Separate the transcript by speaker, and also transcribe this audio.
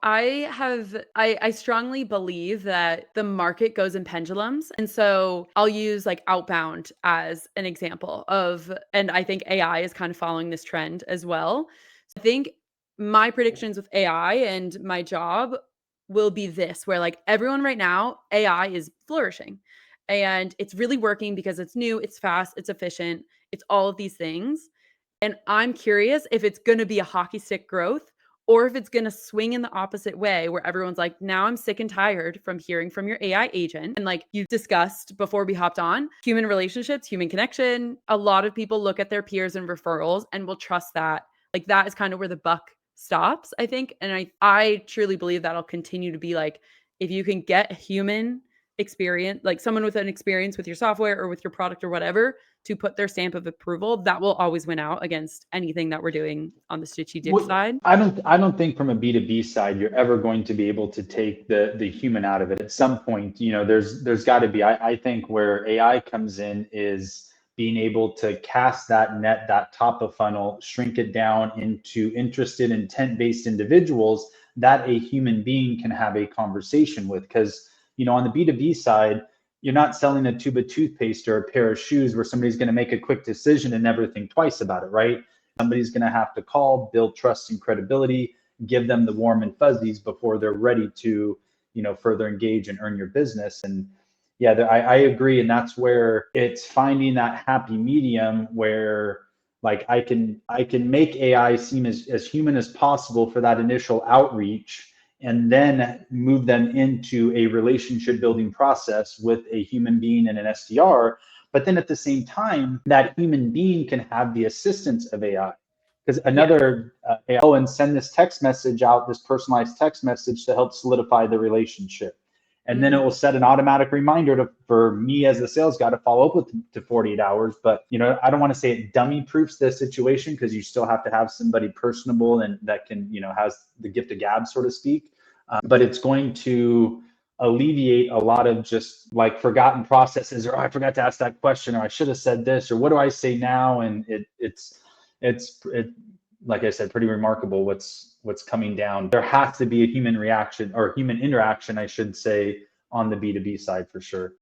Speaker 1: I strongly believe that the market goes in pendulums. And so I'll use like outbound as an example of, and I think AI is kind of following this trend as well. I think my predictions with AI and my job will be this, where like everyone right now, AI is flourishing and it's really working because it's new, it's fast, it's efficient, it's all of these things. And I'm curious if it's going to be a hockey stick growth or if it's going to swing in the opposite way where everyone's like, now I'm sick and tired from hearing from your AI agent. And like you discussed before we hopped on, human relationships, human connection. A lot of people look at their peers and referrals and will trust that. Like that is kind of where the buck stops, I think. And I truly believe that'll continue to be like, if you can get a human experience, like someone with an experience with your software or with your product or whatever, to put their stamp of approval, that will always win out against anything that we're doing on the strategic
Speaker 2: What,
Speaker 1: side.
Speaker 2: I don't think from a B2B side you're ever going to be able to take the human out of it. At some point, there's got to be. I think where AI comes in is being able to cast that net, that top of funnel, shrink it down into interested, intent-based individuals that a human being can have a conversation with. Because on the B2B side, you're not selling a tube of toothpaste or a pair of shoes where somebody's going to make a quick decision and never think twice about it, right? Somebody's going to have to call, build trust and credibility, give them the warm and fuzzies before they're ready to, further engage and earn your business. And yeah, I agree. And that's where it's finding that happy medium where like I can make AI seem as human as possible for that initial outreach and then move them into a relationship building process with a human being and an SDR. But then at the same time, that human being can have the assistance of AI. Because
Speaker 1: Yes.
Speaker 2: another AI, and send this text message out, this personalized text message to help solidify the relationship. And then it will set an automatic reminder for me as the sales guy to follow up with to 48 hours. But, I don't want to say it dummy proofs the situation because you still have to have somebody personable and that can, has the gift of gab, so to speak. But it's going to alleviate a lot of just like forgotten processes or I forgot to ask that question or I should have said this or what do I say now? And it's like I said, pretty remarkable what's coming down. There has to be a human reaction or human interaction, I should say, on the B2B side for sure.